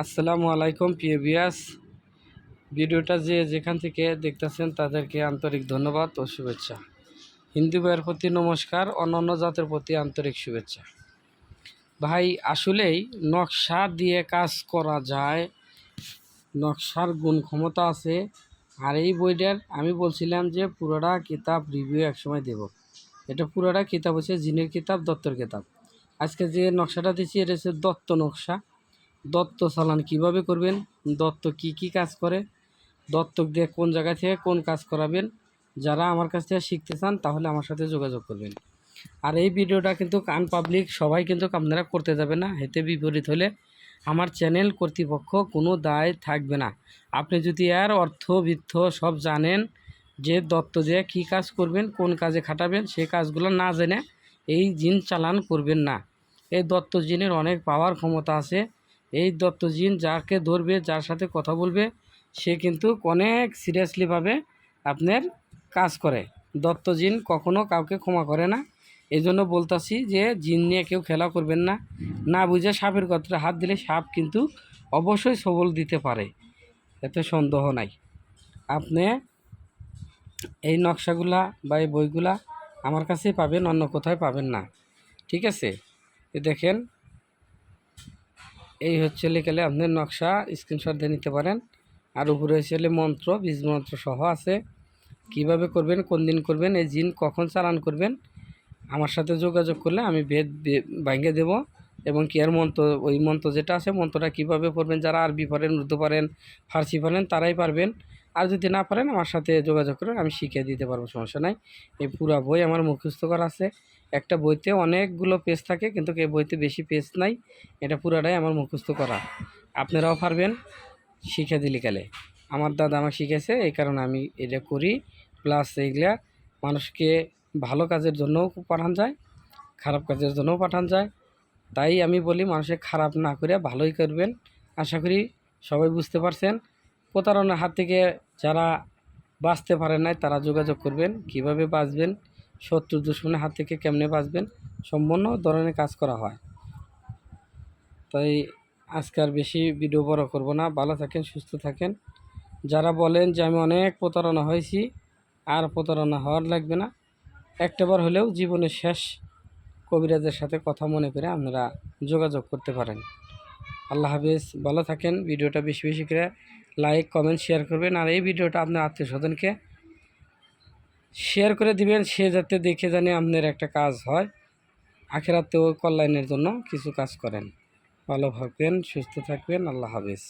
আসসালামু আলাইকুম প্রিয় ভিউয়ার্স, ভিডিওটা যেখান থেকে দেখতেছেন তাদেরকে আন্তরিক ধন্যবাদ ও শুভেচ্ছা। হিন্দু ভাইয়ের প্রতি নমস্কার, অন্যান্য জাতের প্রতি আন্তরিক শুভেচ্ছা। ভাই, আসলেই নকশা দিয়ে কাজ করা যায়, নকশার গুণ ক্ষমতা আছে। আর এই বইটার আমি বলছিলাম যে পুরোটা কিতাব রিভিউ একসময় দেব। এটা পুরোটা কিতাব হচ্ছে জিনের কিতাব, দত্তর কিতাব। আজকে যে নকশাটা দিচ্ছি এটা হচ্ছে দত্ত নকশা। দত্ত চালান কিভাবে করবেন, দত্ত কি কাজ করে, দত্তক দিয়ে কোন জায়গা থেকে কোন কাজ করাবেন। যারা আমার কাছ থেকে শিখতে চান তাহলে আমার সাথে যোগাযোগ করবেন। আর এই ভিডিওটা কিন্তু আনপাবলিক, সবাই কিন্তু আপনারা করতে যাবে না। এতে বিপরীত হলে আমার চ্যানেল কর্তৃপক্ষ কোনো দায় থাকবে না। আপনি যদি এর অর্থ বৃত্ত সব জানেন, যে দত্ত দিয়ে কী কাজ করবেন, কোন কাজে খাটাবেন, সেই কাজগুলো না জেনে এই জিন চালান করবেন না। এই দত্ত জিনের অনেক পাওয়ার ক্ষমতা আছে। এই দত্ত জিন যাকে ধরবে, যার সাথে কথা বলবে, সে কিন্তু অনেক সিরিয়াসলিভাবে আপনার কাজ করে। দত্ত জিন কখনো কাউকে ক্ষমা করে না। এই জন্য বলতাছি যে জিন নিয়ে কেউ খেলা করবেন না। না বুঝে সাপের গর্তে হাত দিলে সাপ কিন্তু অবশ্যই সবল দিতে পারে, এতে সন্দেহ নাই। আপনি এই নকশাগুলা বা এই বইগুলা আমার কাছেই পাবেন, অন্য কোথায় পাবেন না। ঠিক আছে, দেখেন এই হচ্ছে লিখলে আপনার নকশা, স্ক্রিনশট দিয়ে নিতে পারেন। আর উপরে হচ্ছে মন্ত্র, বীজ মন্ত্র সহ আছে। কিভাবে করবেন, কোন দিন করবেন, এই জিন কখন চালান করবেন, আমার সাথে যোগাযোগ করলে আমি ভেদ ভাঙিয়ে দেব। এবং কি আর মন্ত্র, ওই মন্ত্র যেটা আছে মন্ত্রটা কীভাবে পড়বেন, যারা আরবি পড়েন, উর্দু পারেন, ফার্সি পারেন তারাই পারবেন। আর যদি না পারেন আমার সাথে যোগাযোগ করেন, আমি শিখিয়ে দিতে পারবো, সমস্যা নাই। এই পুরো বই আমার মুখস্থ করা আছে। একটা বইতে অনেকগুলো পেজ থাকে, কিন্তু এই বইতে বেশি পেজ নাই। এটা পুরাটাই আমার মুখস্থ করা। আপনারাও পারবেন শিখে দিলে গেলে। আমার দাদা আমাকে শিখেছে, এই কারণে আমি এটা করি। প্লাস এইগুলা মানুষকে ভালো কাজের জন্যও পাঠান যায়, খারাপ কাজের জন্যও পাঠান যায়। তাই আমি বলি মানুষের খারাপ না করে ভালোই করবেন। আশা করি সবাই বুঝতে পারছেন। প্রতারণার হাত থেকে যারা বাঁচতে পারেন নাই তারা যোগাযোগ করবেন। কিভাবে বাঁচবেন, শত্রু দুশ্মনের হাত থেকে কেমনে বাঁচবেন, সম্পূর্ণ ধরনের কাজ করা হয়। তাই আজকে আর বেশি ভিডিও বড় করব না। ভালো থাকেন, সুস্থ থাকেন। যারা বলেন যে আমি অনেক প্রতারণা হয়েছি, আর প্রতারণা হওয়ার লাগবে না। একটাবার হলেও জীবনের শেষ কবিরাজের সাথে কথা মনে করে আপনারা যোগাযোগ করতে পারেন। আল্লাহ হাফেজ, ভালো থাকেন। ভিডিওটা বেশি বেশি করে লাইক, কমেন্ট, শেয়ার করবেন। আর এই ভিডিওটা আপনার আত্মীয় স্বজনকে শেয়ার করে দিবেন, সে যাতে দেখে জানে আপনার একটা কাজ হয়, আখেরাতেও কল্যাণের জন্য কিছু কাজ করেন। ভালো থাকবেন, সুস্থ থাকবেন। আল্লাহ হাফেজ।